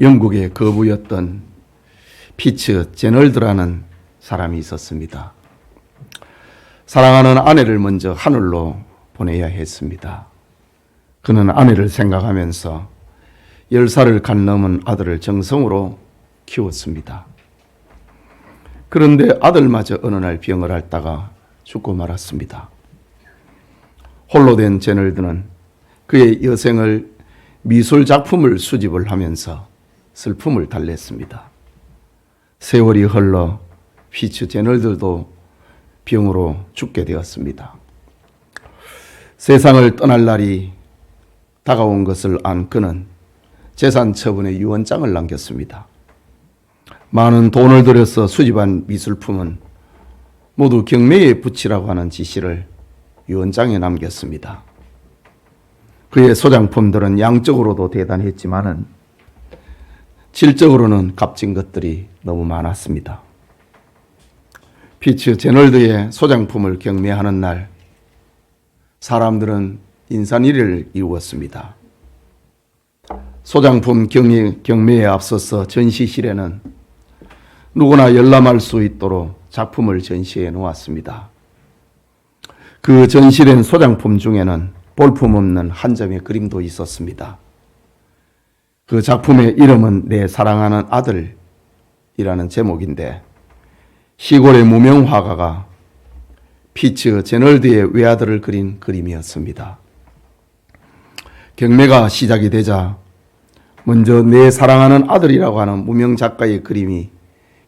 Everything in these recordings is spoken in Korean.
영국의 거부였던 피츠 제널드라는 사람이 있었습니다. 사랑하는 아내를 먼저 하늘로 보내야 했습니다. 그는 아내를 생각하면서 10살을 간 넘은 아들을 정성으로 키웠습니다. 그런데 아들마저 어느 날 병을 앓다가 죽고 말았습니다. 홀로 된 제널드는 그의 여생을 미술 작품을 수집을 하면서 슬픔을 달랬습니다. 세월이 흘러 피츠 제널드도 병으로 죽게 되었습니다. 세상을 떠날 날이 다가온 것을 안 그는 재산 처분의 유언장을 남겼습니다. 많은 돈을 들여서 수집한 미술품은 모두 경매에 붙이라고 하는 지시를 유언장에 남겼습니다. 그의 소장품들은 양적으로도 대단했지만은 질적으로는 값진 것들이 너무 많았습니다. 피츠 제널드의 소장품을 경매하는 날 사람들은 인산일의를 이루었습니다. 소장품 경매에 앞서서 전시실에는 누구나 열람할 수 있도록 작품을 전시해 놓았습니다. 그 전시된 소장품 중에는 볼품없는 한 점의 그림도 있었습니다. 그 작품의 이름은 내 사랑하는 아들이라는 제목인데 시골의 무명 화가가 피츠 제널드의 외아들을 그린 그림이었습니다. 경매가 시작이 되자 먼저 내 사랑하는 아들이라고 하는 무명 작가의 그림이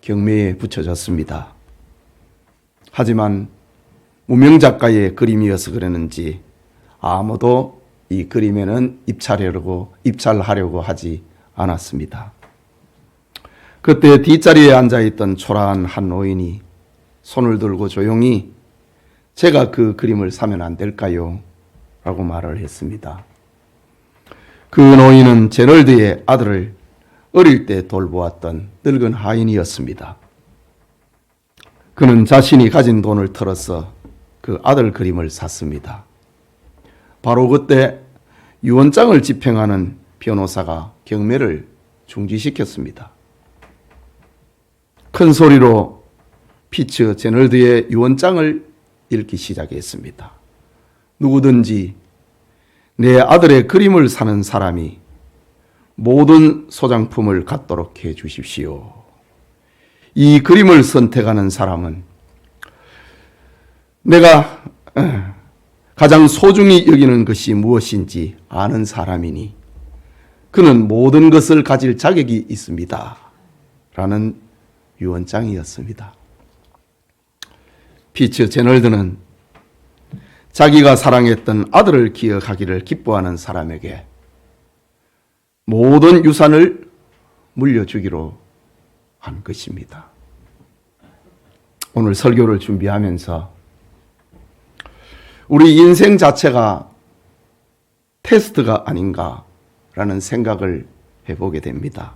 경매에 붙여졌습니다. 하지만 무명 작가의 그림이어서 그랬는지 아무도 이 그림에는 입찰하려고 하지 않았습니다. 그때 뒷자리에 앉아있던 초라한 한 노인이 손을 들고 조용히 제가 그 그림을 사면 안 될까요? 라고 말을 했습니다. 그 노인은 제널드의 아들을 어릴 때 돌보았던 늙은 하인이었습니다. 그는 자신이 가진 돈을 털어서 그 아들 그림을 샀습니다. 바로 그때 유언장을 집행하는 변호사가 경매를 중지시켰습니다. 큰 소리로 피츠 제널드의 유언장을 읽기 시작했습니다. 누구든지 내 아들의 그림을 사는 사람이 모든 소장품을 갖도록 해 주십시오. 이 그림을 선택하는 사람은 내가 가장 소중히 여기는 것이 무엇인지 아는 사람이니 그는 모든 것을 가질 자격이 있습니다. 라는 유언장이었습니다. 피츠 제널드는 자기가 사랑했던 아들을 기억하기를 기뻐하는 사람에게 모든 유산을 물려주기로 한 것입니다. 오늘 설교를 준비하면서 우리 인생 자체가 테스트가 아닌가라는 생각을 해보게 됩니다.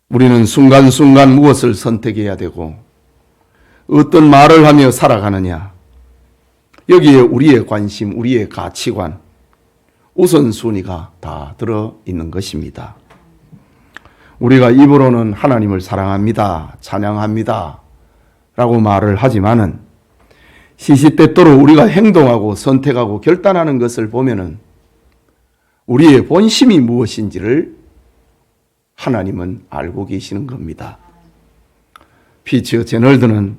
우리는 순간순간 무엇을 선택해야 되고 어떤 말을 하며 살아가느냐, 여기에 우리의 관심, 우리의 가치관, 우선순위가 다 들어있는 것입니다. 우리가 입으로는 하나님을 사랑합니다, 찬양합니다 라고 말을 하지만은 시시때때로 우리가 행동하고 선택하고 결단하는 것을 보면은 우리의 본심이 무엇인지를 하나님은 알고 계시는 겁니다. 피츠 제널드는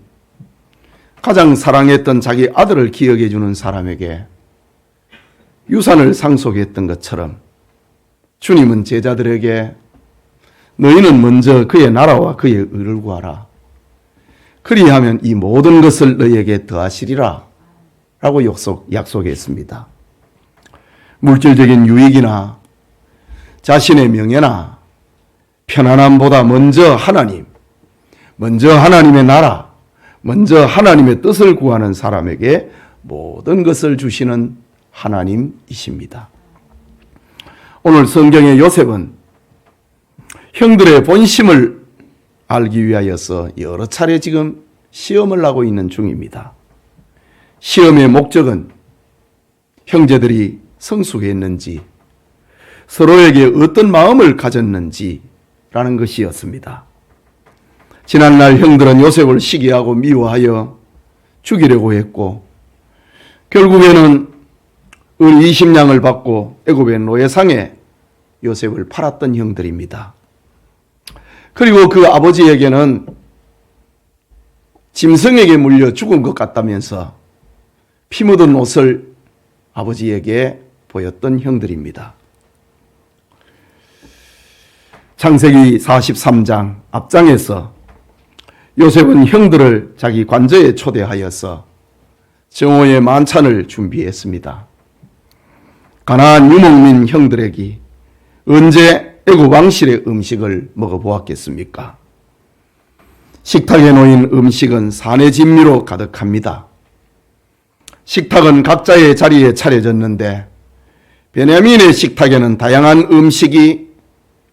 가장 사랑했던 자기 아들을 기억해 주는 사람에게 유산을 상속했던 것처럼 주님은 제자들에게 너희는 먼저 그의 나라와 그의 의를 구하라. 그리하면 이 모든 것을 너희에게 더하시리라 라고 약속했습니다. 물질적인 유익이나 자신의 명예나 편안함보다 먼저 하나님, 먼저 하나님의 나라, 먼저 하나님의 뜻을 구하는 사람에게 모든 것을 주시는 하나님이십니다. 오늘 성경의 요셉은 형들의 본심을 알기 위하여서 여러 차례 지금 시험을 하고 있는 중입니다. 시험의 목적은 형제들이 성숙했는지 서로에게 어떤 마음을 가졌는지라는 것이었습니다. 지난날 형들은 요셉을 시기하고 미워하여 죽이려고 했고 결국에는 을 20냥을 받고 애굽의 노예상에 요셉을 팔았던 형들입니다. 그리고 그 아버지에게는 짐승에게 물려 죽은 것 같다면서 피 묻은 옷을 아버지에게 보였던 형들입니다. 창세기 43장 앞장에서 요셉은 형들을 자기 관저에 초대하여서 정오의 만찬을 준비했습니다. 가나안 유목민 형들에게 언제 애굽 왕실의 음식을 먹어보았겠습니까? 식탁에 놓인 음식은 산의 진미로 가득합니다. 식탁은 각자의 자리에 차려졌는데 베냐민의 식탁에는 다양한 음식이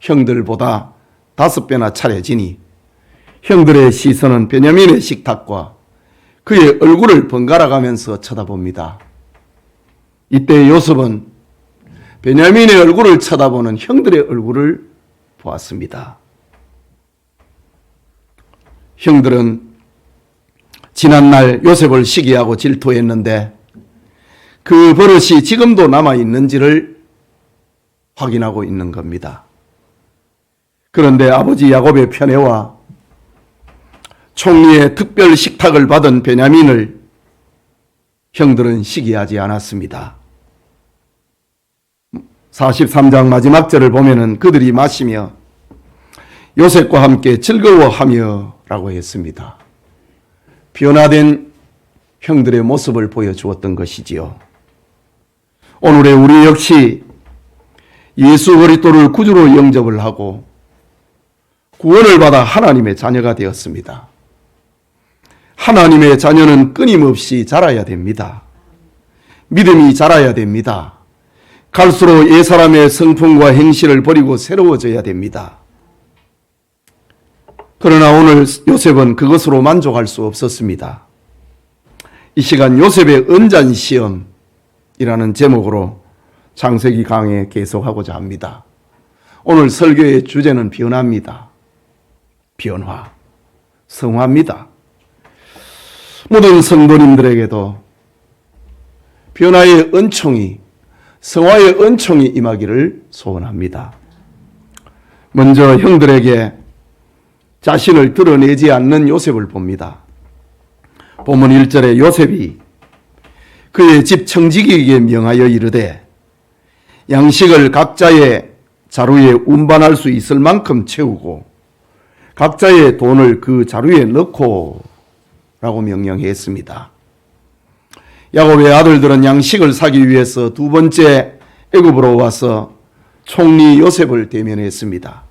형들보다 5배나 차려지니 형들의 시선은 베냐민의 식탁과 그의 얼굴을 번갈아 가면서 쳐다봅니다. 이때 요셉은 베냐민의 얼굴을 쳐다보는 형들의 얼굴을 보았습니다. 형들은 지난날 요셉을 시기하고 질투했는데 그 버릇이 지금도 남아있는지를 확인하고 있는 겁니다. 그런데 아버지 야곱의 편애와 총리의 특별 식탁을 받은 베냐민을 형들은 시기하지 않았습니다. 43장 마지막 절을 보면은 그들이 마시며 요셉과 함께 즐거워하며 라고 했습니다. 변화된 형들의 모습을 보여주었던 것이지요. 오늘의 우리 역시 예수 그리스도를 구주로 영접을 하고 구원을 받아 하나님의 자녀가 되었습니다. 하나님의 자녀는 끊임없이 자라야 됩니다. 믿음이 자라야 됩니다. 갈수록 옛사람의 성품과 행실을 버리고 새로워져야 됩니다. 그러나 오늘 요셉은 그것으로 만족할 수 없었습니다. 이 시간 요셉의 은잔시험이라는 제목으로 창세기 강해 계속하고자 합니다. 오늘 설교의 주제는 변화입니다. 변화, 성화입니다. 모든 성도님들에게도 변화의 은총이, 성화의 은총이 임하기를 소원합니다. 먼저 형들에게 자신을 드러내지 않는 요셉을 봅니다. 본문 1절에 요셉이 그의 집 청지기에게 명하여 이르되 양식을 각자의 자루에 운반할 수 있을 만큼 채우고 각자의 돈을 그 자루에 넣고 라고 명령했습니다. 야곱의 아들들은 양식을 사기 위해서 두 번째 애굽으로 와서 총리 요셉을 대면했습니다.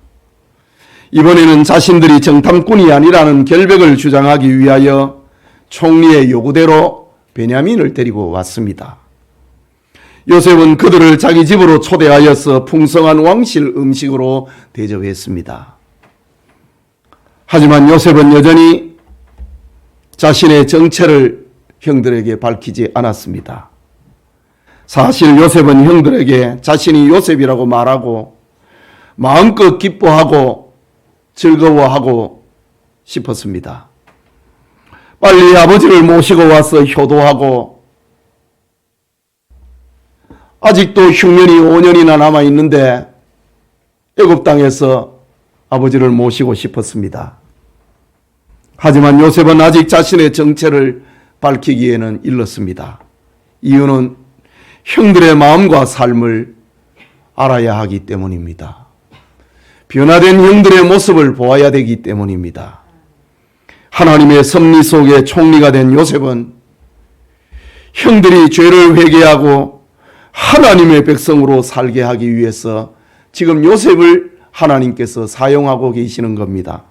이번에는 자신들이 정탐꾼이 아니라는 결백을 주장하기 위하여 총리의 요구대로 베냐민을 데리고 왔습니다. 요셉은 그들을 자기 집으로 초대하여서 풍성한 왕실 음식으로 대접했습니다. 하지만 요셉은 여전히 자신의 정체를 형들에게 밝히지 않았습니다. 사실 요셉은 형들에게 자신이 요셉이라고 말하고 마음껏 기뻐하고 즐거워하고 싶었습니다. 빨리 아버지를 모시고 와서 효도하고 아직도 흉년이 5년이나 남아있는데 애굽 땅에서 아버지를 모시고 싶었습니다. 하지만 요셉은 아직 자신의 정체를 밝히기에는 일렀습니다. 이유는 형들의 마음과 삶을 알아야 하기 때문입니다. 변화된 형들의 모습을 보아야 되기 때문입니다. 하나님의 섭리 속에 총리가 된 요셉은 형들이 죄를 회개하고 하나님의 백성으로 살게 하기 위해서 지금 요셉을 하나님께서 사용하고 계시는 겁니다.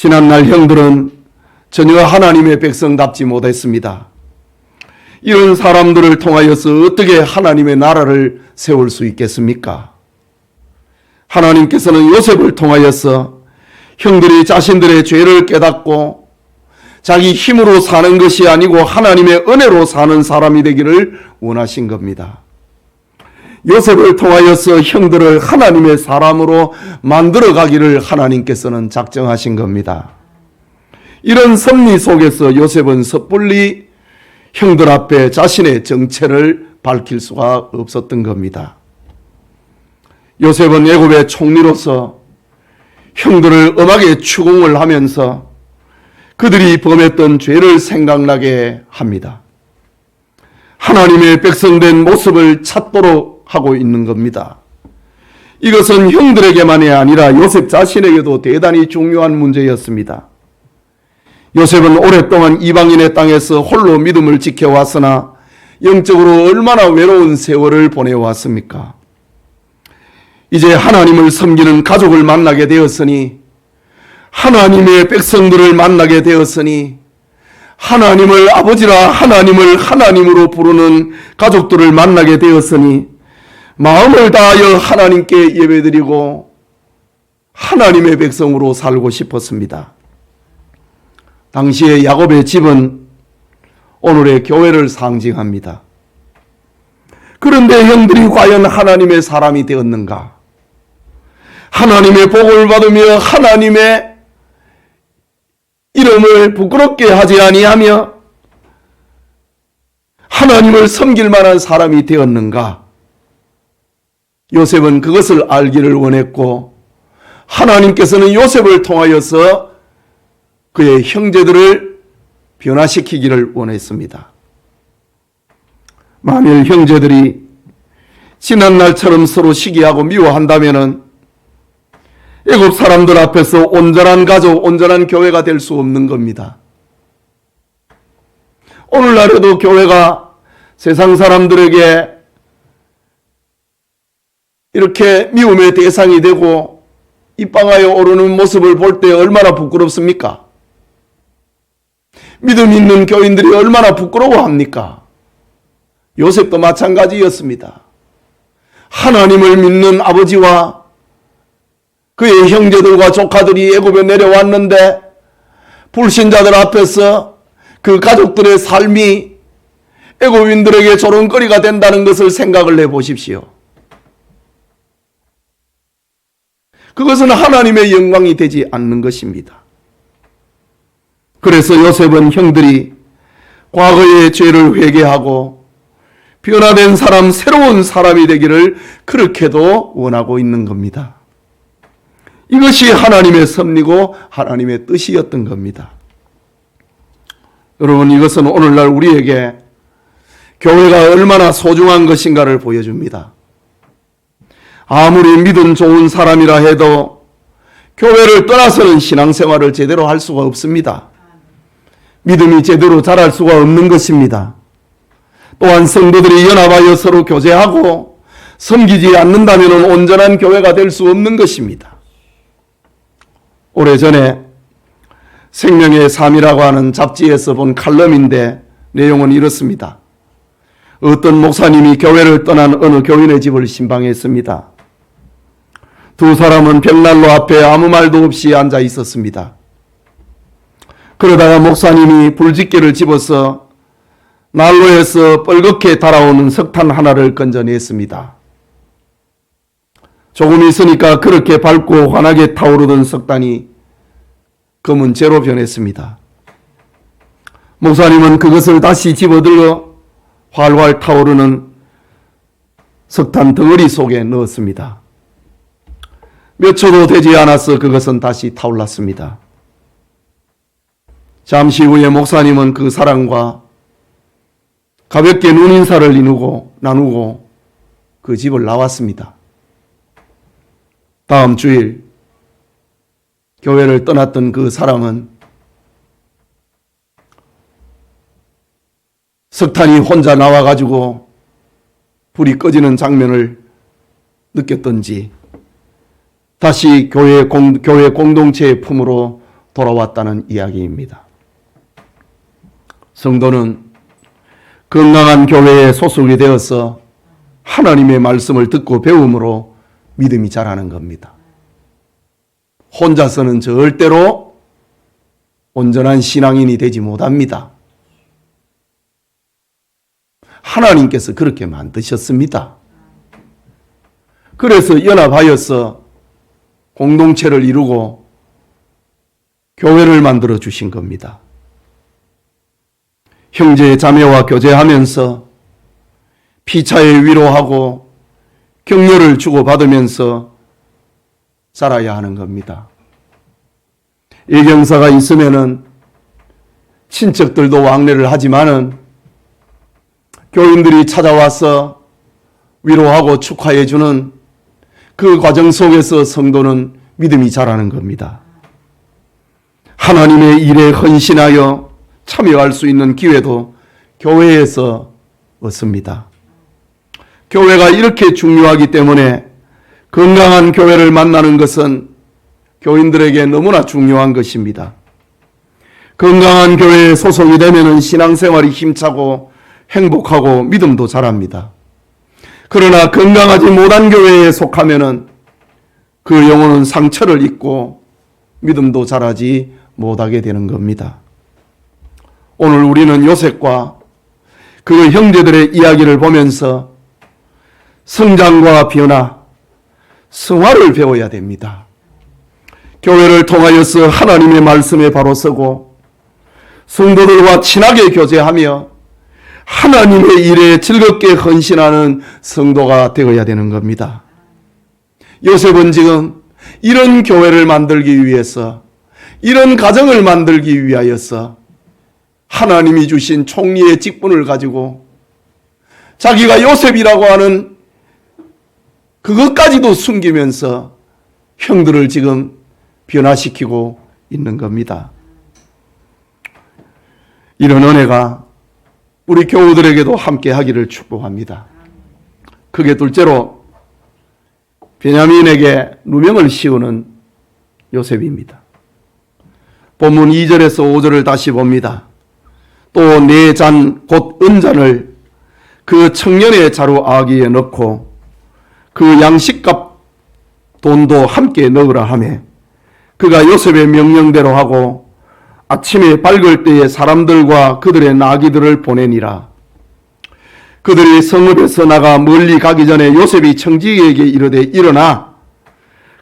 지난날 형들은 전혀 하나님의 백성답지 못했습니다. 이런 사람들을 통하여서 어떻게 하나님의 나라를 세울 수 있겠습니까? 하나님께서는 요셉을 통하여서 형들이 자신들의 죄를 깨닫고 자기 힘으로 사는 것이 아니고 하나님의 은혜로 사는 사람이 되기를 원하신 겁니다. 요셉을 통하여서 형들을 하나님의 사람으로 만들어 가기를 하나님께서는 작정하신 겁니다. 이런 섭리 속에서 요셉은 섣불리 형들 앞에 자신의 정체를 밝힐 수가 없었던 겁니다. 요셉은 애굽의 총리로서 형들을 엄하게 추궁을 하면서 그들이 범했던 죄를 생각나게 합니다. 하나님의 백성된 모습을 찾도록 하고 있는 겁니다. 이것은 형들에게만이 아니라 요셉 자신에게도 대단히 중요한 문제였습니다. 요셉은 오랫동안 이방인의 땅에서 홀로 믿음을 지켜왔으나 영적으로 얼마나 외로운 세월을 보내왔습니까? 이제 하나님을 섬기는 가족을 만나게 되었으니, 하나님의 백성들을 만나게 되었으니, 하나님을 아버지라 하나님을 하나님으로 부르는 가족들을 만나게 되었으니 마음을 다하여 하나님께 예배드리고 하나님의 백성으로 살고 싶었습니다. 당시에 야곱의 집은 오늘의 교회를 상징합니다. 그런데 형들이 과연 하나님의 사람이 되었는가? 하나님의 복을 받으며 하나님의 이름을 부끄럽게 하지 아니하며 하나님을 섬길 만한 사람이 되었는가? 요셉은 그것을 알기를 원했고, 하나님께서는 요셉을 통하여서 그의 형제들을 변화시키기를 원했습니다. 만일 형제들이 지난 날처럼 서로 시기하고 미워한다면은 애굽 사람들 앞에서 온전한 가족, 온전한 교회가 될 수 없는 겁니다. 오늘날에도 교회가 세상 사람들에게 이렇게 미움의 대상이 되고 입방하여 오르는 모습을 볼 때 얼마나 부끄럽습니까? 믿음 있는 교인들이 얼마나 부끄러워합니까? 요셉도 마찬가지였습니다. 하나님을 믿는 아버지와 그의 형제들과 조카들이 애굽에 내려왔는데 불신자들 앞에서 그 가족들의 삶이 애굽인들에게 조롱거리가 된다는 것을 생각을 해보십시오. 그것은 하나님의 영광이 되지 않는 것입니다. 그래서 요셉은 형들이 과거의 죄를 회개하고 변화된 사람, 새로운 사람이 되기를 그렇게도 원하고 있는 겁니다. 이것이 하나님의 섭리고 하나님의 뜻이었던 겁니다. 여러분, 이것은 오늘날 우리에게 교회가 얼마나 소중한 것인가를 보여줍니다. 아무리 믿음 좋은 사람이라 해도 교회를 떠나서는 신앙생활을 제대로 할 수가 없습니다. 믿음이 제대로 자랄 수가 없는 것입니다. 또한 성도들이 연합하여 서로 교제하고 섬기지 않는다면 온전한 교회가 될 수 없는 것입니다. 오래전에 생명의 삶이라고 하는 잡지에서 본 칼럼인데 내용은 이렇습니다. 어떤 목사님이 교회를 떠난 어느 교인의 집을 신방했습니다. 두 사람은 벽난로 앞에 아무 말도 없이 앉아 있었습니다. 그러다가 목사님이 불집게를 집어서 난로에서 뻘겋게 달아오는 석탄 하나를 건져냈습니다. 조금 있으니까 그렇게 밝고 환하게 타오르던 석탄이 검은 재로 변했습니다. 목사님은 그것을 다시 집어들어 활활 타오르는 석탄 덩어리 속에 넣었습니다. 몇 초도 되지 않아서 그것은 다시 타올랐습니다. 잠시 후에 목사님은 그 사람과 가볍게 눈인사를 나누고 그 집을 나왔습니다. 다음 주일 교회를 떠났던 그 사람은 석탄이 혼자 나와가지고 불이 꺼지는 장면을 느꼈던지 다시 교회 공동체의 품으로 돌아왔다는 이야기입니다. 성도는 건강한 교회에 소속이 되어서 하나님의 말씀을 듣고 배움으로 믿음이 자라는 겁니다. 혼자서는 절대로 온전한 신앙인이 되지 못합니다. 하나님께서 그렇게 만드셨습니다. 그래서 연합하여서 공동체를 이루고 교회를 만들어 주신 겁니다. 형제 자매와 교제하면서 피차에 위로하고 격려를 주고받으면서 살아야 하는 겁니다. 예경사가 있으면은 친척들도 왕래를 하지만은 교인들이 찾아와서 위로하고 축하해 주는 그 과정 속에서 성도는 믿음이 자라는 겁니다. 하나님의 일에 헌신하여 참여할 수 있는 기회도 교회에서 얻습니다. 교회가 이렇게 중요하기 때문에 건강한 교회를 만나는 것은 교인들에게 너무나 중요한 것입니다. 건강한 교회에 소속이 되면 신앙생활이 힘차고 행복하고 믿음도 자랍니다. 그러나 건강하지 못한 교회에 속하면 그 영혼은 상처를 입고 믿음도 자라지 못하게 되는 겁니다. 오늘 우리는 요셉과 그 형제들의 이야기를 보면서 성장과 변화, 성화를 배워야 됩니다. 교회를 통하여서 하나님의 말씀에 바로 서고 성도들과 친하게 교제하며 하나님의 일에 즐겁게 헌신하는 성도가 되어야 되는 겁니다. 요셉은 지금 이런 교회를 만들기 위해서, 이런 가정을 만들기 위하여서 하나님이 주신 총리의 직분을 가지고 자기가 요셉이라고 하는 그것까지도 숨기면서 형들을 지금 변화시키고 있는 겁니다. 이런 은혜가 우리 교우들에게도 함께 하기를 축복합니다. 그게 둘째로 베냐민에게 누명을 씌우는 요셉입니다. 본문 2절에서 5절을 다시 봅니다. 또 네 잔 곧 은잔을 그 청년의 자루 아기에 넣고 그 양식값 돈도 함께 넣으라 하매 그가 요셉의 명령대로 하고 아침에 밝을 때에 사람들과 그들의 나귀들을 보내니라. 그들이 성읍에서 나가 멀리 가기 전에 요셉이 청지기에게 이르되 일어나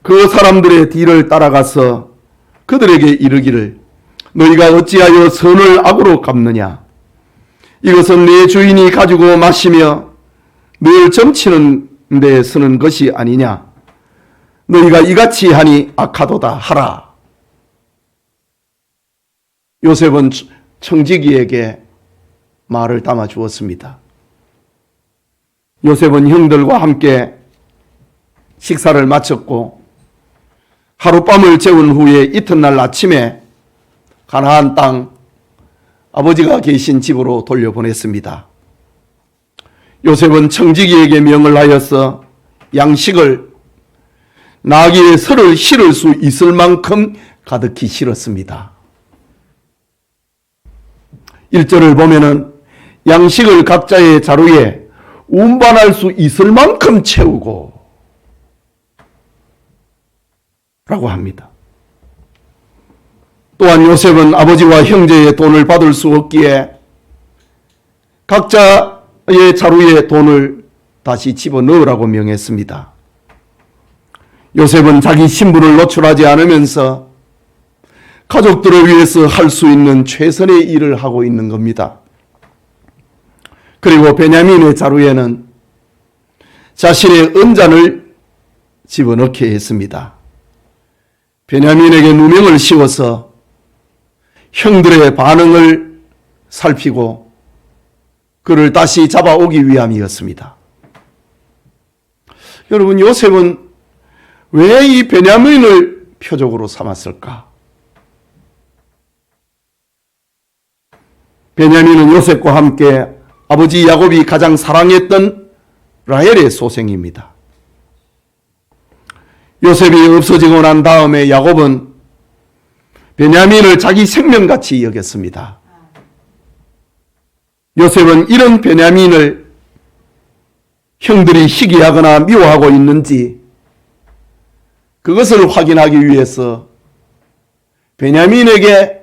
그 사람들의 뒤를 따라가서 그들에게 이르기를 너희가 어찌하여 선을 악으로 갚느냐. 이것은 내 주인이 가지고 마시며 늘 점치는 데 쓰는 것이 아니냐. 너희가 이같이 하니 악하도다 하라. 요셉은 청지기에게 말을 담아 주었습니다. 요셉은 형들과 함께 식사를 마쳤고 하룻밤을 재운 후에 이튿날 아침에 가나안 땅 아버지가 계신 집으로 돌려보냈습니다. 요셉은 청지기에게 명을 하여서 양식을 나귀의 설을 실을 수 있을 만큼 가득히 실었습니다. 1절을 보면은 양식을 각자의 자루에 운반할 수 있을 만큼 채우고 라고 합니다. 또한 요셉은 아버지와 형제의 돈을 받을 수 없기에 각자의 자루에 돈을 다시 집어넣으라고 명했습니다. 요셉은 자기 신분을 노출하지 않으면서 가족들을 위해서 할 수 있는 최선의 일을 하고 있는 겁니다. 그리고 베냐민의 자루에는 자신의 은잔을 집어넣게 했습니다. 베냐민에게 누명을 씌워서 형들의 반응을 살피고 그를 다시 잡아오기 위함이었습니다. 여러분, 요셉은 왜 이 베냐민을 표적으로 삼았을까? 베냐민은 요셉과 함께 아버지 야곱이 가장 사랑했던 라헬의 소생입니다. 요셉이 없어지고 난 다음에 야곱은 베냐민을 자기 생명같이 여겼습니다. 요셉은 이런 베냐민을 형들이 시기하거나 미워하고 있는지 그것을 확인하기 위해서 베냐민에게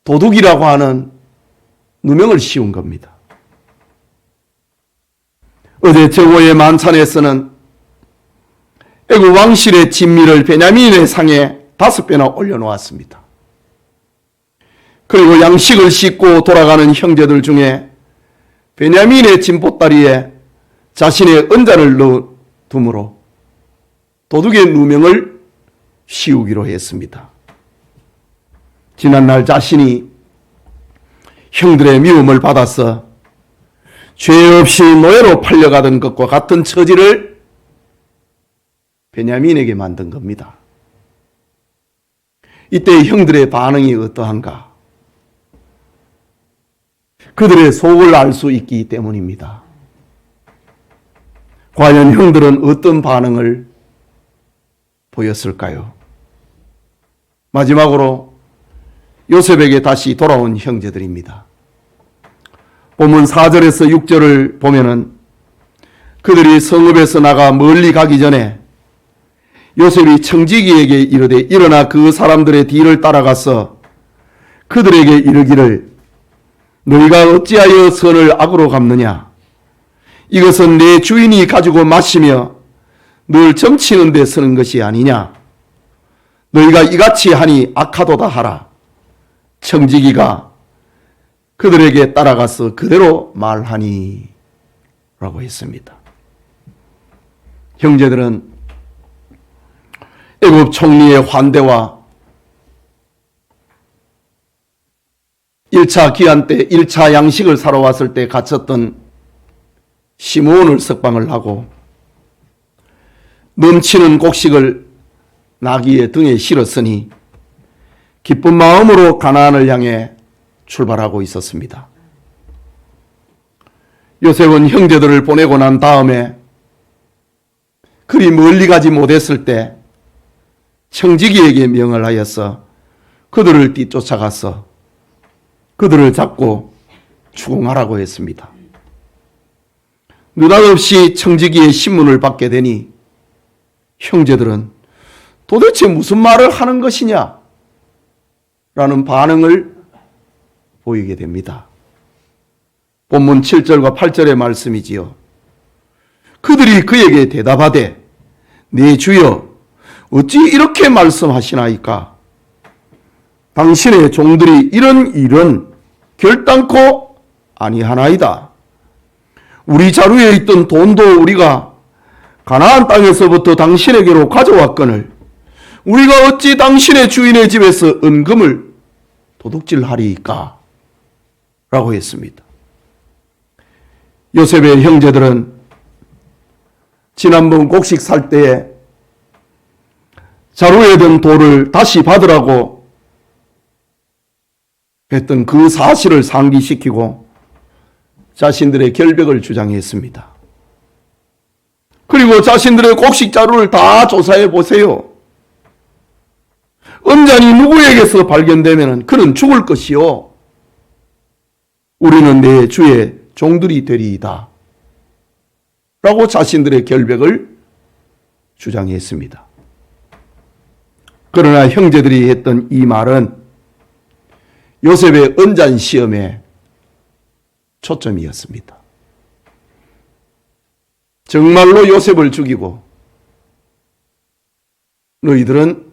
도둑이라고 하는 누명을 씌운 겁니다. 어제 저고의 만찬에서는 애굽 왕실의 진미를 베냐민의 상에 5배나 올려놓았습니다. 그리고 양식을 싣고 돌아가는 형제들 중에 베냐민의 진보다리에 자신의 은자를 넣어둠으로 도둑의 누명을 씌우기로 했습니다. 지난날 자신이 형들의 미움을 받아서 죄 없이 노예로 팔려가던 것과 같은 처지를 베냐민에게 만든 겁니다. 이때 형들의 반응이 어떠한가? 그들의 속을 알 수 있기 때문입니다. 과연 형들은 어떤 반응을 보였을까요? 마지막으로 요셉에게 다시 돌아온 형제들입니다. 본문 4절에서 6절을 보면은 그들이 성읍에서 나가 멀리 가기 전에 요셉이 청지기에게 이르되 일어나 그 사람들의 뒤를 따라가서 그들에게 이르기를 너희가 어찌하여 선을 악으로 갚느냐? 이것은 내 주인이 가지고 마시며 늘 점치는 데 쓰는 것이 아니냐? 너희가 이같이 하니 악하도다 하라. 청지기가 그들에게 따라가서 그대로 말하니 라고 했습니다. 형제들은 애굽 총리의 환대와 1차 기한 때 1차 양식을 사러 왔을 때 갇혔던 시므온을 석방을 하고 넘치는 곡식을 나귀의 등에 실었으니 기쁜 마음으로 가나안을 향해 출발하고 있었습니다. 요셉은 형제들을 보내고 난 다음에 그리 멀리 가지 못했을 때 청지기에게 명을 하여서 그들을 뒤쫓아가서 그들을 잡고 추궁하라고 했습니다. 느닷없이 청지기의 신문을 받게 되니 형제들은 도대체 무슨 말을 하는 것이냐? 라는 반응을 보이게 됩니다. 본문 7절과 8절의 말씀이지요. 그들이 그에게 대답하되 네 주여 어찌 이렇게 말씀하시나이까? 당신의 종들이 이런 일은 결단코 아니하나이다. 우리 자루에 있던 돈도 우리가 가나안 땅에서부터 당신에게로 가져왔거늘 우리가 어찌 당신의 주인의 집에서 은금을 도둑질하리이까? 라고 했습니다. 요셉의 형제들은 지난번 곡식 살 때에 자루에 든 돌을 다시 받으라고 했던 그 사실을 상기시키고 자신들의 결백을 주장했습니다. 그리고 자신들의 곡식 자루를 다 조사해 보세요. 은잔이 누구에게서 발견되면 그는 죽을 것이요 우리는 내 주의 종들이 되리이다 라고 자신들의 결백을 주장했습니다. 그러나 형제들이 했던 이 말은 요셉의 은잔 시험에 초점이었습니다. 정말로 요셉을 죽이고 너희들은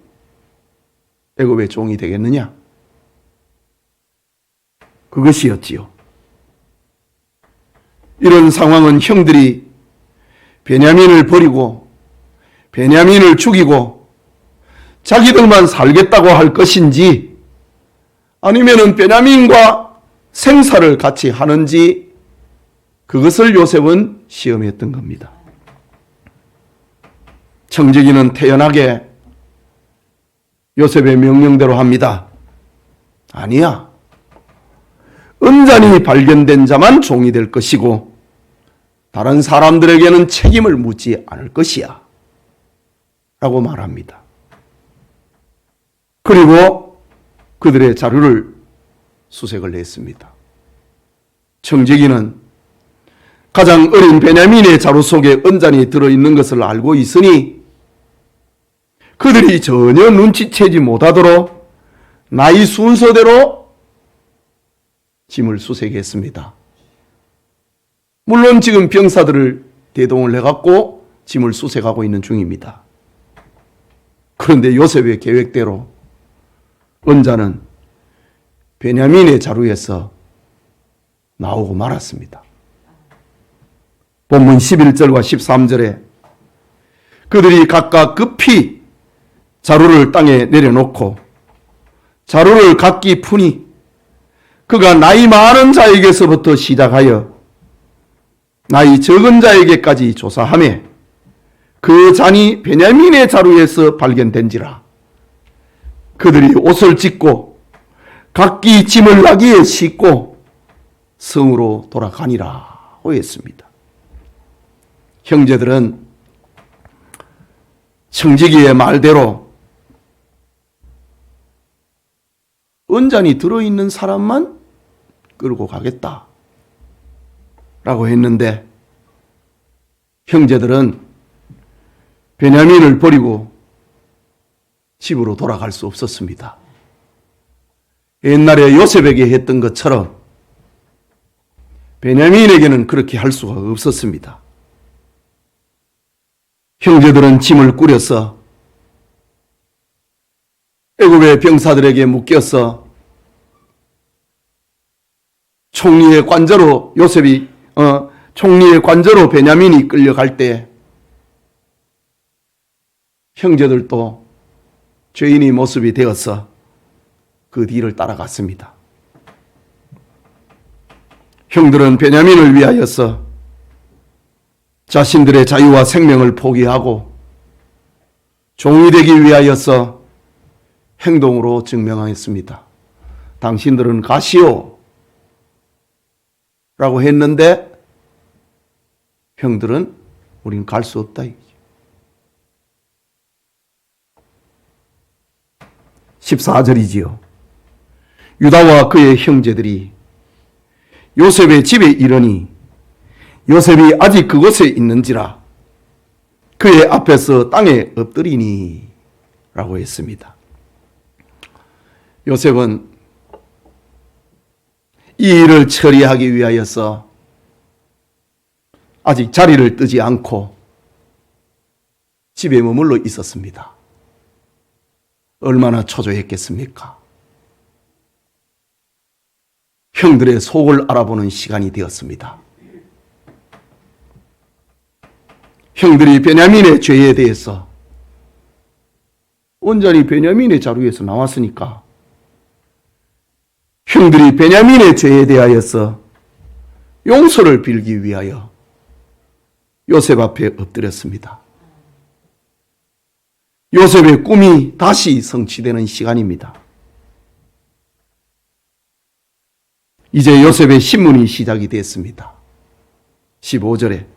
애굽의 종이 되겠느냐? 그것이었지요. 이런 상황은 형들이 베냐민을 버리고 베냐민을 죽이고 자기들만 살겠다고 할 것인지 아니면은 베냐민과 생사를 같이 하는지 그것을 요셉은 시험했던 겁니다. 청지기는 태연하게 요셉의 명령대로 합니다. 아니야. 은잔이 발견된 자만 종이 될 것이고 다른 사람들에게는 책임을 묻지 않을 것이야 라고 말합니다. 그리고 그들의 자료를 수색을 했습니다. 청지기는 가장 어린 베냐민의 자루 속에 은잔이 들어있는 것을 알고 있으니 그들이 전혀 눈치채지 못하도록 나이 순서대로 짐을 수색했습니다. 물론 지금 병사들을 대동을 해갖고 짐을 수색하고 있는 중입니다. 그런데 요셉의 계획대로 언자는 베냐민의 자루에서 나오고 말았습니다. 본문 11절과 13절에 그들이 각각 급히 자루를 땅에 내려놓고 자루를 각기 푸니 그가 나이 많은 자에게서부터 시작하여 나이 적은 자에게까지 조사하며 그 잔이 베냐민의 자루에서 발견된지라. 그들이 옷을 찢고 각기 짐을 나귀에 싣고 성으로 돌아가니라 했습니다. 형제들은 청지기의 말대로 은잔이 들어있는 사람만 끌고 가겠다 라고 했는데 형제들은 베냐민을 버리고 집으로 돌아갈 수 없었습니다. 옛날에 요셉에게 했던 것처럼 베냐민에게는 그렇게 할 수가 없었습니다. 형제들은 짐을 꾸려서 애굽의 병사들에게 묶여서 총리의 관저로 총리의 관저로 베냐민이 끌려갈 때 형제들도 죄인의 모습이 되어서 그 뒤를 따라갔습니다. 형들은 베냐민을 위하여서 자신들의 자유와 생명을 포기하고 종이 되기 위하여서 행동으로 증명하였습니다. 당신들은 가시오 라고 했는데 형들은 우리는 갈 수 없다. 14절이지요. 유다와 그의 형제들이 요셉의 집에 이르니 요셉이 아직 그곳에 있는지라 그의 앞에서 땅에 엎드리니 라고 했습니다. 요셉은 이 일을 처리하기 위하여서 아직 자리를 뜨지 않고 집에 머물러 있었습니다. 얼마나 초조했겠습니까? 형들의 속을 알아보는 시간이 되었습니다. 형들이 베냐민의 죄에 대해서 온전히 베냐민의 자루에서 나왔으니까 형들이 베냐민의 죄에 대하여서 용서를 빌기 위하여 요셉 앞에 엎드렸습니다. 요셉의 꿈이 다시 성취되는 시간입니다. 이제 요셉의 신문이 시작이 됐습니다. 15절에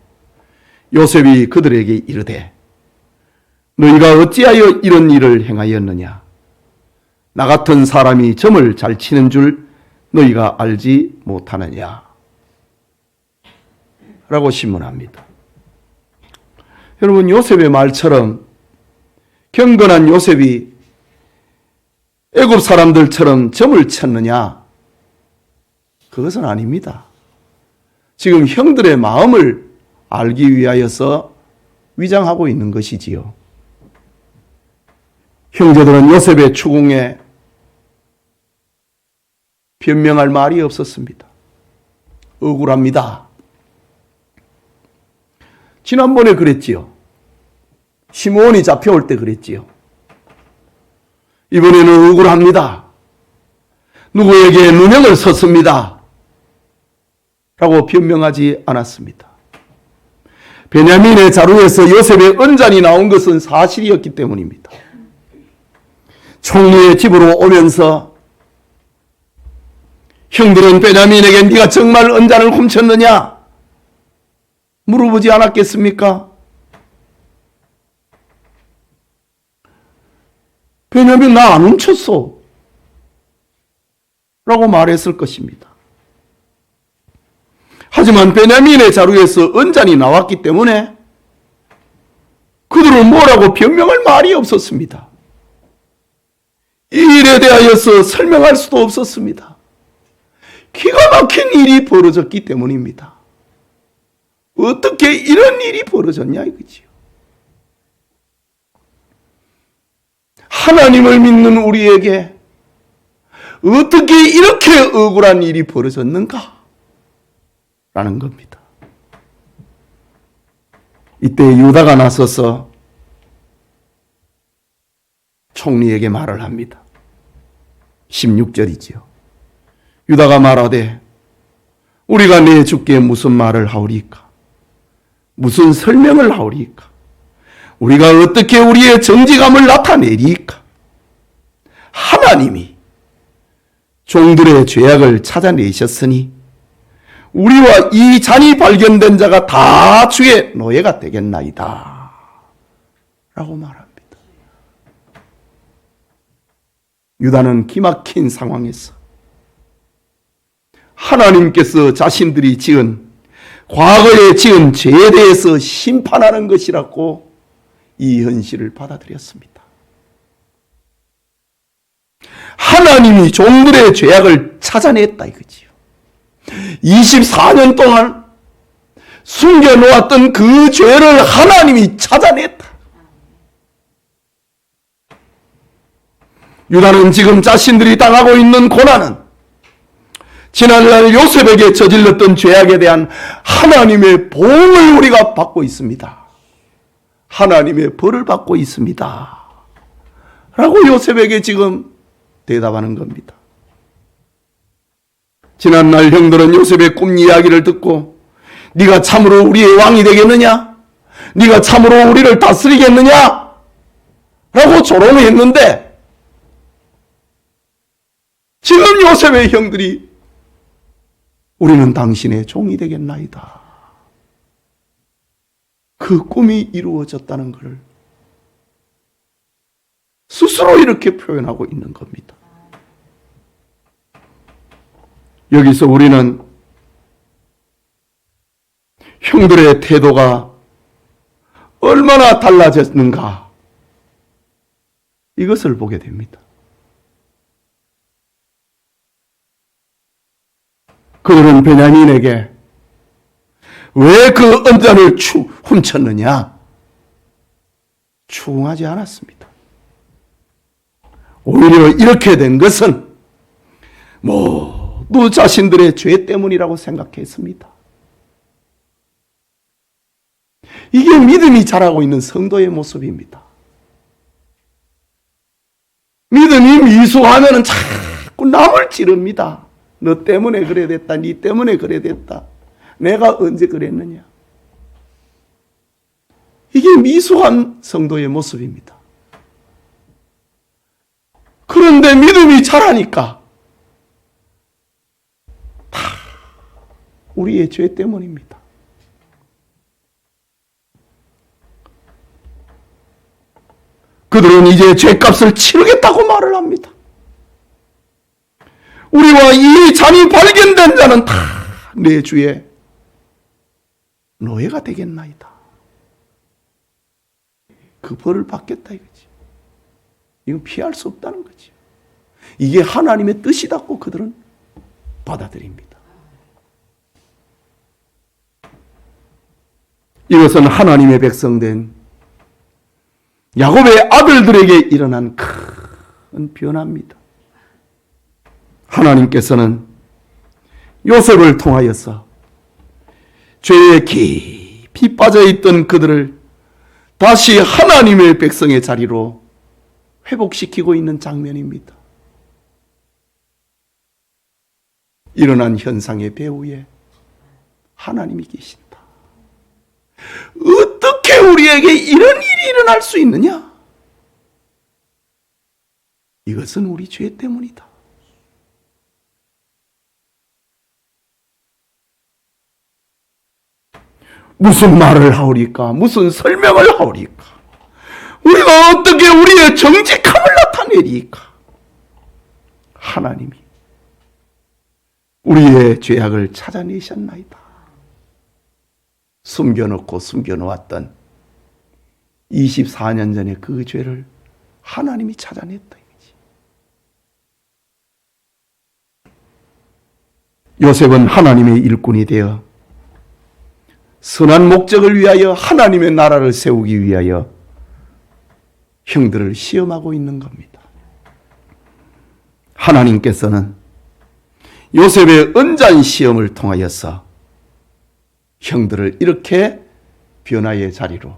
요셉이 그들에게 이르되 너희가 어찌하여 이런 일을 행하였느냐? 나 같은 사람이 점을 잘 치는 줄 너희가 알지 못하느냐? 라고 신문합니다. 여러분, 요셉의 말처럼 경건한 요셉이 애굽 사람들처럼 점을 쳤느냐? 그것은 아닙니다. 지금 형들의 마음을 알기 위하여서 위장하고 있는 것이지요. 형제들은 요셉의 추궁에 변명할 말이 없었습니다. 억울합니다. 지난번에 그랬지요. 시므온이 잡혀올 때 그랬지요. 이번에는 억울합니다. 누구에게 누명을 섰습니다. 라고 변명하지 않았습니다. 베냐민의 자루에서 요셉의 은잔이 나온 것은 사실이었기 때문입니다. 총리의 집으로 오면서 형들은 베냐민에게 네가 정말 은잔을 훔쳤느냐? 물어보지 않았겠습니까? 베냐민 나 안 훔쳤어 라고 말했을 것입니다. 하지만 베냐민의 자루에서 은잔이 나왔기 때문에 그들은 뭐라고 변명할 말이 없었습니다. 이 일에 대하여서 설명할 수도 없었습니다. 기가 막힌 일이 벌어졌기 때문입니다. 어떻게 이런 일이 벌어졌냐 이거지요. 하나님을 믿는 우리에게 어떻게 이렇게 억울한 일이 벌어졌는가? 라는 겁니다. 이때 유다가 나서서 총리에게 말을 합니다. 16절이지요. 유다가 말하되 우리가 내 주께 무슨 말을 하오리까? 무슨 설명을 하오리까? 우리가 어떻게 우리의 정직함을 나타내리까? 하나님이 종들의 죄악을 찾아내셨으니 우리와 이 잔이 발견된 자가 다 주의 노예가 되겠나이다. 라고 말합니다. 유다는 기막힌 상황에서 하나님께서 자신들이 과거에 지은 죄에 대해서 심판하는 것이라고 이 현실을 받아들였습니다. 하나님이 종들의 죄악을 찾아냈다 이거지요. 24년 동안 숨겨놓았던 그 죄를 하나님이 찾아냈다. 유다는 지금 자신들이 당하고 있는 고난은 지난날 요셉에게 저질렀던 죄악에 대한 하나님의 보응을 우리가 받고 있습니다. 하나님의 벌을 받고 있습니다. 라고 요셉에게 지금 대답하는 겁니다. 지난날 형들은 요셉의 꿈 이야기를 듣고 네가 참으로 우리의 왕이 되겠느냐? 네가 참으로 우리를 다스리겠느냐? 라고 조롱했는데 지금 요셉의 형들이 우리는 당신의 종이 되겠나이다. 그 꿈이 이루어졌다는 것을 스스로 이렇게 표현하고 있는 겁니다. 여기서 우리는 형들의 태도가 얼마나 달라졌는가 이것을 보게 됩니다. 그들은 베냐민에게 왜 그 언잔을 훔쳤느냐? 추궁하지 않았습니다. 오히려 이렇게 된 것은 모두 자신들의 죄 때문이라고 생각했습니다. 이게 믿음이 자라고 있는 성도의 모습입니다. 믿음이 미숙하면 자꾸 남을 찌릅니다. 너 때문에 그래 됐다. 네 때문에 그래 됐다. 내가 언제 그랬느냐. 이게 미숙한 성도의 모습입니다. 그런데 믿음이 자라니까 다 우리의 죄 때문입니다. 그들은 이제 죄값을 치르겠다고 말을 합니다. 우리와 이 잔이 발견된 자는 다 내 주의 노예가 되겠나이다. 그 벌을 받겠다 이거지. 이건 피할 수 없다는 거지. 이게 하나님의 뜻이다고 그들은 받아들입니다. 이것은 하나님의 백성된 야곱의 아들들에게 일어난 큰 변화입니다. 하나님께서는 요셉을 통하여서 죄에 깊이 빠져있던 그들을 다시 하나님의 백성의 자리로 회복시키고 있는 장면입니다. 일어난 현상의 배후에 하나님이 계신다. 어떻게 우리에게 이런 일이 일어날 수 있느냐? 이것은 우리 죄 때문이다. 무슨 말을 하오리까? 무슨 설명을 하오리까? 우리가 어떻게 우리의 정직함을 나타내리까? 하나님이 우리의 죄악을 찾아내셨나이다. 숨겨놓고 숨겨놓았던 24년 전의 그 죄를 하나님이 찾아냈다 이거지. 요셉은 하나님의 일꾼이 되어 선한 목적을 위하여 하나님의 나라를 세우기 위하여 형들을 시험하고 있는 겁니다. 하나님께서는 요셉의 은잔 시험을 통하여서 형들을 이렇게 변화의 자리로,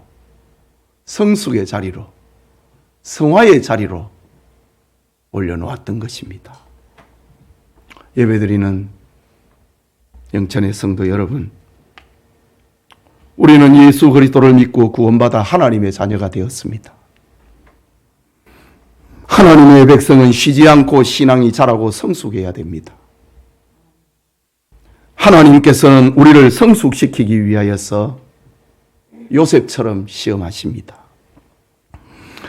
성숙의 자리로, 성화의 자리로 올려놓았던 것입니다. 예배드리는 영천의 성도 여러분, 우리는 예수 그리스도를 믿고 구원받아 하나님의 자녀가 되었습니다. 하나님의 백성은 쉬지 않고 신앙이 자라고 성숙해야 됩니다. 하나님께서는 우리를 성숙시키기 위하여서 요셉처럼 시험하십니다.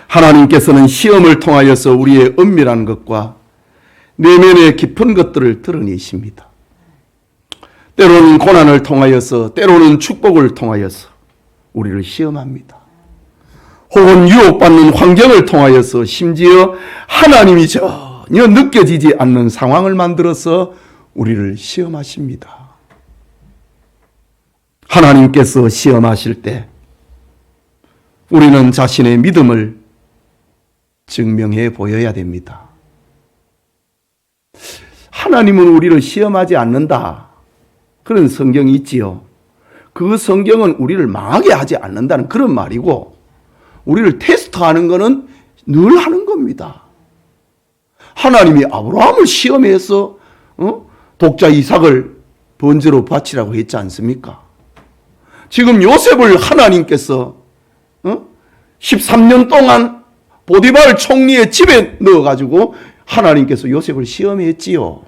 하나님께서는 시험을 통하여서 우리의 은밀한 것과 내면의 깊은 것들을 드러내십니다. 때로는 고난을 통하여서, 때로는 축복을 통하여서 우리를 시험합니다. 혹은 유혹받는 환경을 통하여서, 심지어 하나님이 전혀 느껴지지 않는 상황을 만들어서 우리를 시험하십니다. 하나님께서 시험하실 때 우리는 자신의 믿음을 증명해 보여야 됩니다. 하나님은 우리를 시험하지 않는다, 그런 성경이 있지요. 그 성경은 우리를 망하게 하지 않는다는 그런 말이고, 우리를 테스트하는 것은 늘 하는 겁니다. 하나님이 아브라함을 시험해서 독자 이삭을 번제로 바치라고 했지 않습니까? 지금 요셉을 하나님께서 13년 동안 보디발 총리의 집에 넣어가지고 하나님께서 요셉을 시험했지요.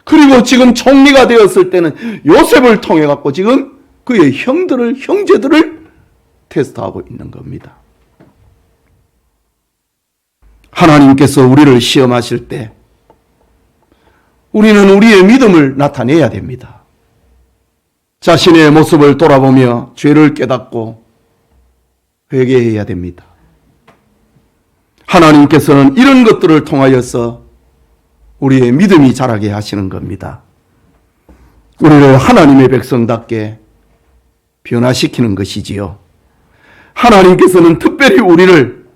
그리고 지금 총리가 되었을 때는 요셉을 통해 갖고 지금 그의 형제들을 테스트하고 있는 겁니다. 하나님께서 우리를 시험하실 때 우리는 우리의 믿음을 나타내야 됩니다. 자신의 모습을 돌아보며 죄를 깨닫고 회개해야 됩니다. 하나님께서는 이런 것들을 통하여서 우리의 믿음이 자라게 하시는 겁니다. 우리를 하나님의 백성답게 변화시키는 것이지요. 하나님께서는 특별히 우리를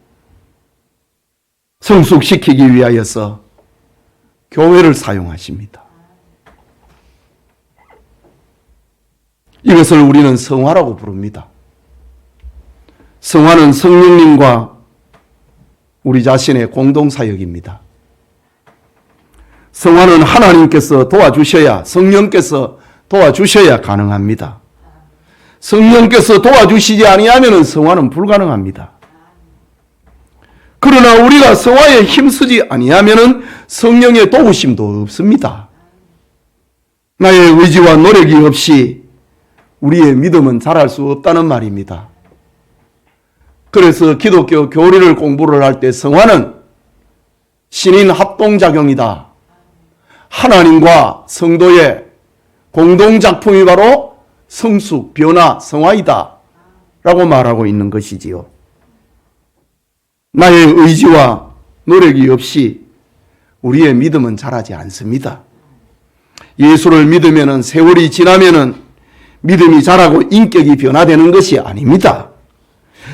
성숙시키기 위하여서 교회를 사용하십니다. 이것을 우리는 성화라고 부릅니다. 성화는 성령님과 우리 자신의 공동사역입니다. 성화는 하나님께서 도와주셔야, 성령께서 도와주셔야 가능합니다. 성령께서 도와주시지 아니하면 성화는 불가능합니다. 그러나 우리가 성화에 힘쓰지 아니하면 성령의 도우심도 없습니다. 나의 의지와 노력이 없이 우리의 믿음은 자랄 수 없다는 말입니다. 그래서 기독교 교리를 공부를 할 때 성화는 신인 합동작용이다, 하나님과 성도의 공동작품이 바로 성숙, 변화, 성화이다 라고 말하고 있는 것이지요. 나의 의지와 노력이 없이 우리의 믿음은 자라지 않습니다. 예수를 믿으면 세월이 지나면 믿음이 자라고 인격이 변화되는 것이 아닙니다.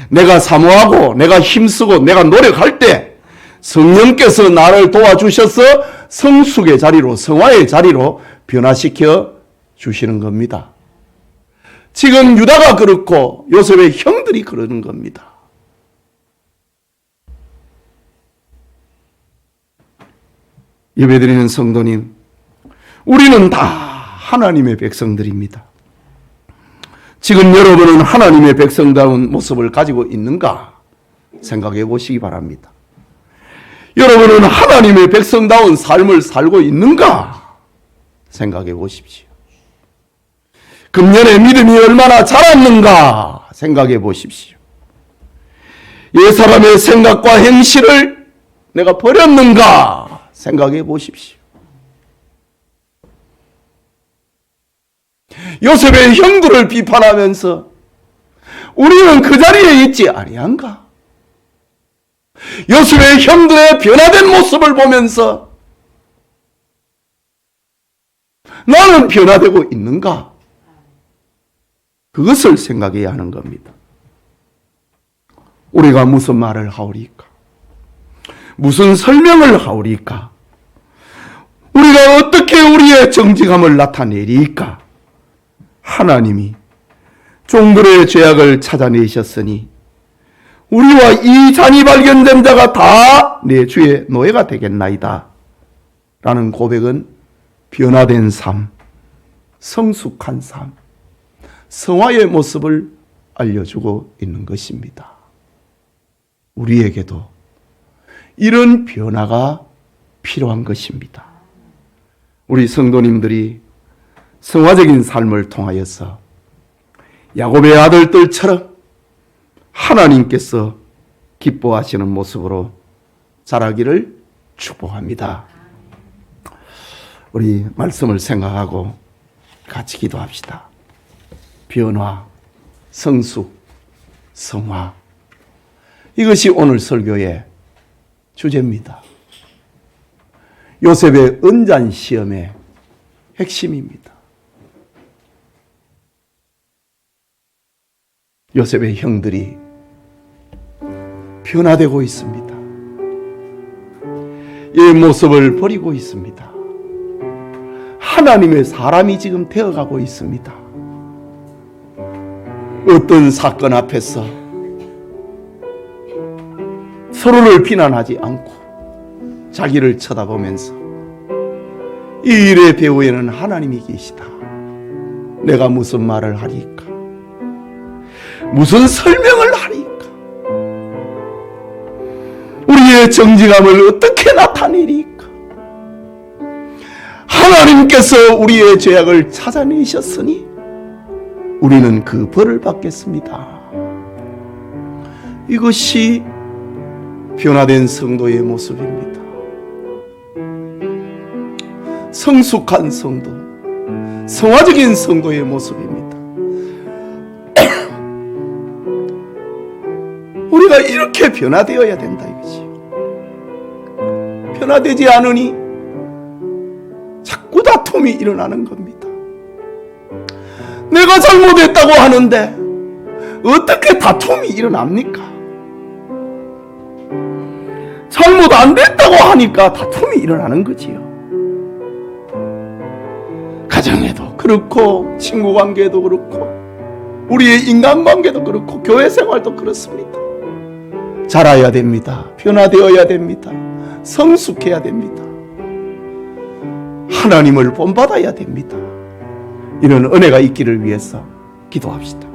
내가 사모하고 내가 힘쓰고 내가 노력할 때 성령께서 나를 도와주셔서 성숙의 자리로, 성화의 자리로 변화시켜 주시는 겁니다. 지금 유다가 그렇고 요셉의 형들이 그러는 겁니다. 예배드리는 성도님, 우리는 다 하나님의 백성들입니다. 지금 여러분은 하나님의 백성다운 모습을 가지고 있는가 생각해 보시기 바랍니다. 여러분은 하나님의 백성다운 삶을 살고 있는가 생각해 보십시오. 금년에 믿음이 얼마나 자랐는가 생각해 보십시오. 옛사람의 생각과 행실을 내가 버렸는가 생각해 보십시오. 요셉의 형들을 비판하면서 우리는 그 자리에 있지 아니한가? 요셉의 형들의 변화된 모습을 보면서 나는 변화되고 있는가? 그것을 생각해야 하는 겁니다. 우리가 무슨 말을 하오리까? 무슨 설명을 하오리까? 우리가 어떻게 우리의 정직함을 나타내리까? 하나님이 종들의 죄악을 찾아내셨으니 우리와 이 잔이 발견된 자가 다 내 주의 노예가 되겠나이다 라는 고백은 변화된 삶, 성숙한 삶, 성화의 모습을 알려주고 있는 것입니다. 우리에게도 이런 변화가 필요한 것입니다. 우리 성도님들이 성화적인 삶을 통하여서 야곱의 아들들처럼 하나님께서 기뻐하시는 모습으로 자라기를 축복합니다. 우리 말씀을 생각하고 같이 기도합시다. 변화, 성숙, 성화, 이것이 오늘 설교의 주제입니다. 요셉의 은잔 시험의 핵심입니다. 요셉의 형들이 변화되고 있습니다. 이 모습을 버리고 있습니다. 하나님의 사람이 지금 되어가고 있습니다. 어떤 사건 앞에서 서로를 비난하지 않고 자기를 쳐다보면서 이 일의 배후에는 하나님이 계시다. 내가 무슨 말을 하리까? 무슨 설명을 하리까? 우리의 정직함을 어떻게 나타내리까? 하나님께서 우리의 죄악을 찾아내셨으니 우리는 그 벌을 받겠습니다. 이것이 변화된 성도의 모습입니다. 성숙한 성도, 성화적인 성도의 모습입니다. 우리가 이렇게 변화되어야 된다 이거지요. 변화되지 않으니 자꾸 다툼이 일어나는 겁니다. 내가 잘못했다고 하는데 어떻게 다툼이 일어납니까? 잘못 안 됐다고 하니까 다툼이 일어나는 거지요. 가정에도 그렇고 친구 관계도 그렇고 우리의 인간관계도 그렇고 교회 생활도 그렇습니다. 자라야 됩니다. 변화되어야 됩니다. 성숙해야 됩니다. 하나님을 본받아야 됩니다. 이런 은혜가 있기를 위해서 기도합시다.